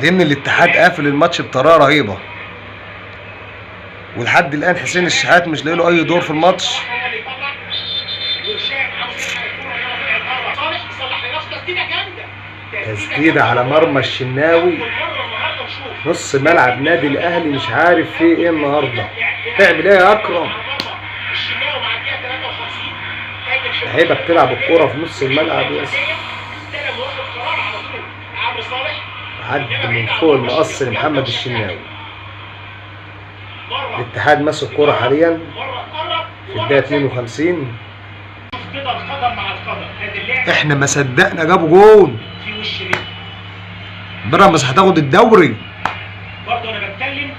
لان الاتحاد قافل الماتش بطريقه رهيبه، ولحد الان حسين الشحات مش لاقي له اي دور في الماتش. تسديده على مرمى الشناوي، نص ملعب نادي الاهلي مش عارف فيه ايه النهارده. تعمل ايه يا اكرم؟ لعيبه بتلعب الكوره في نص الملعب بس عد من فوق المقص لمحمد الشناوي. الاتحاد ماسك كوره حاليا في الدقيقه 52. احنا ما صدقنا جابوا جون. بيراميدز هتاخد الدوري. برضه انا بتكلم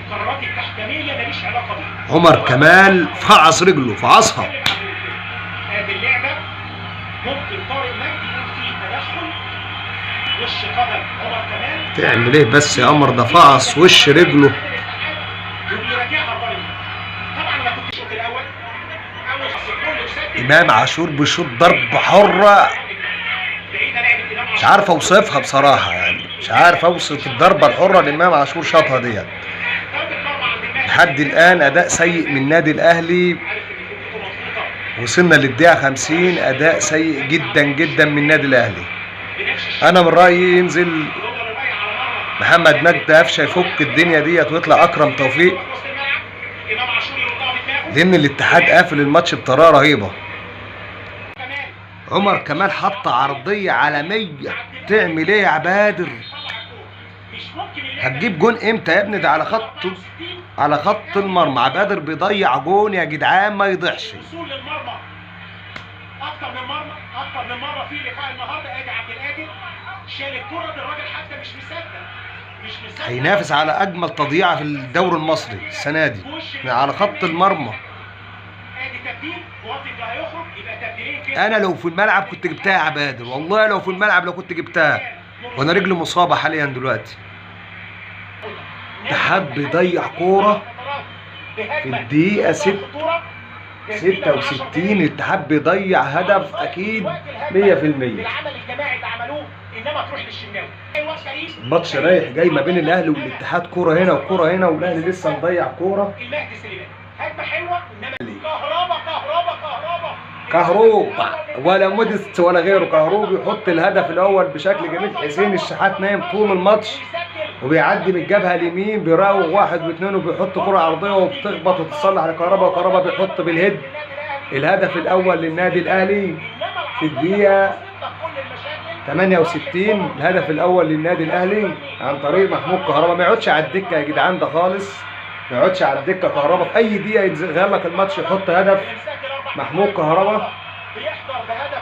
القرارات التحكيميه ماليش علاقه بيها. عمر كمال فعص رجله، فعصها. هذه اللعبه ممكن طارق مجدي يكون فيه تدخل وش قدم عمر كمال. تعمل ايه بس يا قمر؟ ده فعص وش رجله. امام عاشور بيشوط ضربه حره مش عارف اوصفها بصراحه، يعني مش عارف اوصف الضربه الحره اللي امام عاشور شاطها ديت. لحد الان اداء سيء من النادي الاهلي، وصلنا للدقيقه 50 اداء سيء جدا جدا من النادي الاهلي. انا من رايي ينزل محمد مجدي قفشه يفك الدنيا ديت ويطلع اكرم توفيق، لان الاتحاد قافل الماتش بطريقه رهيبه. عمر كمال حط عرضيه عالميه. تعمل ايه يا بادر؟ هتجيب جون امتى يا ابني؟ ده على خط المرمى. عبادر بيضيع جون يا جدعان، ما يضيعش. اكتر من مره في لقاء النهارده. ادي عبد القادر شال الكره، الراجل حتى مش مصدق. هينافس على اجمل تضييعه في الدوري المصري السنه دي على خط المرمى. ادي تبديل وقت اللي هيخرج يبقى تبديلين كده. انا لو في الملعب كنت جبتها يا عبادر، والله لو في الملعب لو كنت جبتها، وانا رجلي مصابه حاليا دلوقتي. الاتحاد بيضيع كوره في الدقيقه 66. الاتحاد بيضيع هدف اكيد 100%. الماتش رايح جاي ما بين الاهلي والاتحاد، كوره هنا وكوره هنا، والاهلي لسه مضيع كوره. كهروب ولا مودست ولا غيره، كهروب يحط الهدف الاول بشكل جميل. حسين الشحات نايم طول الماتش وبيعدي من الجبهه اليمين، بيراوغ واحد واثنين وبيحط كره عرضيه وبتخبط وتصلح لكهربا، وكهربا بيحط بالهيد. الهدف الاول للنادي الاهلي في الدقيقه 68. الهدف الاول للنادي الاهلي عن طريق محمود كهربا. ما يقعدش على الدكه يا جدعان ده خالص، ما يقعدش على الدكه. كهربا في اي دقيقه يغير لك الماتش يحط هدف. محمود كهربا.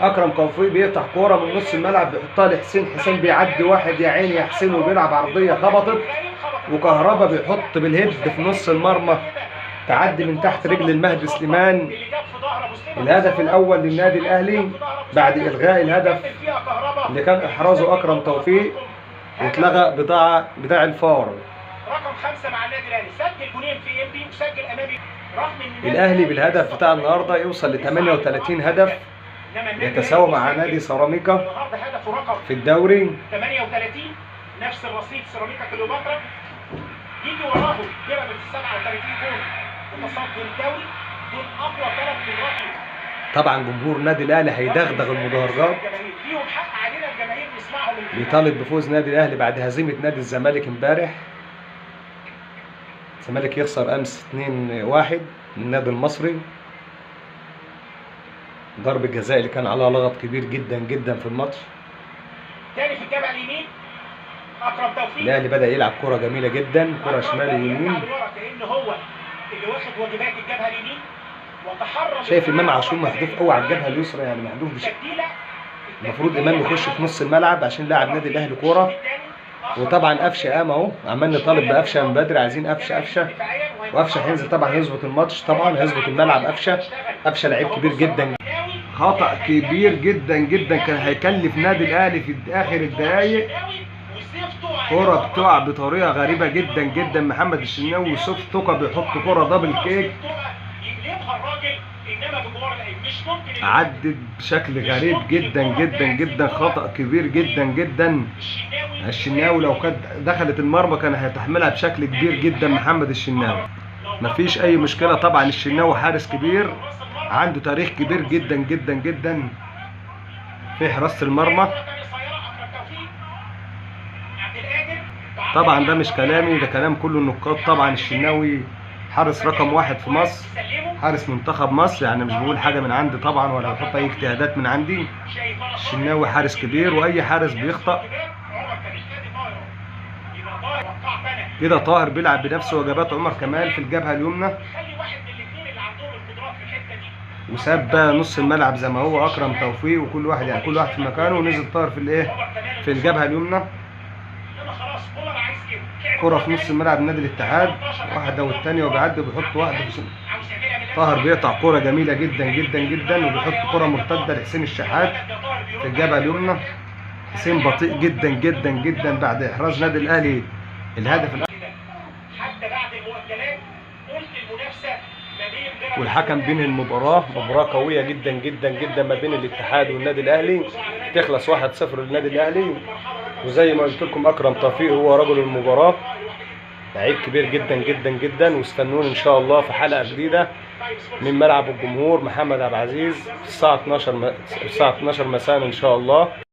اكرم توفيق بيقطع كوره من نص الملعب بيحطها لحسين، حسين بيعدي واحد يا عيني يا حسين وبيلعب عرضيه خبطت، وكهربا بيحط بالهيد في نص المرمى تعدي من تحت رجل المهدي سليمان. الهدف الاول للنادي الاهلي بعد الغاء الهدف اللي كان احرازه اكرم توفيق، واتلغى بتاع الفار. رقم 5 مع النادي الاهلي سجل جونين في ام بي وسجل امامي. الاهلي بالهدف بتاع النهارده يوصل ل 38 هدف، يتساوى مع نادي سيراميكا في الدوري 38. نفس الرصيد سيراميكا كليوباترا، يجي وراهم بيراميدز 37 جول وتصدر الدوري. دول اقوى 3 مباريات. طبعا جمهور النادي الاهلي هيدغدغ المدرجات، ليهم حق علينا الجماهير نسمعهم. بيطالب بفوز نادي الاهلي بعد هزيمه نادي الزمالك امبارح. الزمالك يخسر امس 2-1 من النادي المصري. ضرب الجزاء اللي كان عليها لغط كبير جدا جدا في الماتش. تاني في الجبهه اليمين اكرم توفيق. الاهلي بدا يلعب كره جميله جدا، كره شمال ويمين. كأن هو اللي واخد واجبات الجبهه اليمين وتحرر. شايف امام عاشور محذوف قوي على الجبهه اليسرى، يعني محذوف المفروض امام يخش في نص الملعب عشان لاعب نادي الاهلي كوره. وطبعا قفشه قام اهو، عمال نطالب بقفشه من بدري، عايزين قفشه. وقفشه هينزل طبعا هيظبط الماتش، طبعا هيظبط الملعب. قفشه لعيب كبير جدا. خطأ كبير جدا جدا كان هيكلف نادي الاهلي في اخر الدقايق. كرة بتقع بطريقة غريبة جدا جدا. محمد الشناوي وسوف توكا بيحط كرة دبل كيك. عدت بشكل غريب جدا جدا جدا، خطأ كبير جدا جدا. الشناوي لو كانت دخلت المرمى كان هيتحملها بشكل كبير جدا محمد الشناوي. مفيش اي مشكلة طبعا، الشناوي حارس كبير عنده تاريخ كبير جدا جدا جدا في حراسة المرمى. طبعا ده مش كلامي، ده كلام كله النقاد. طبعا الشناوي حارس رقم 1 في مصر، حارس منتخب مصر، يعني مش بقول حاجة من عندي طبعا ولا بحط اي اجتهادات من عندي. الشناوي حارس كبير، واي حارس بيخطأ. كده طاهر بيلعب بنفس وجبات عمر كمال في الجبهة اليمنى، وساب بقى نص الملعب زي ما هو اكرم توفيق، وكل واحد يعني كل واحد في مكانه، ونزل طاهر في الايه في الجبهة اليمنى. كرة في نص الملعب نادي الاتحاد، واحدة والتانية، وبيعدي وبيحط واحدة في طاهر بيقطع كرة جميلة جدا جدا جدا، وبيحط كرة مرتدة لحسين الشحات في الجبهة اليمنى. حسين بطيء جدا جدا جدا بعد احراز نادي الاهلي الهدف الأول. والحكم بينهي المباراة، مباراة قوية جدا جدا جدا ما بين الاتحاد والنادي الاهلي، تخلص 1-0 للنادي الاهلي. وزي ما قلت لكم اكرم توفيق هو رجل المباراة، لعيب كبير جدا جدا جدا. واستنوني ان شاء الله في حلقة جديدة من ملعب الجمهور محمد عبد العزيز الساعة 12 مساء ان شاء الله.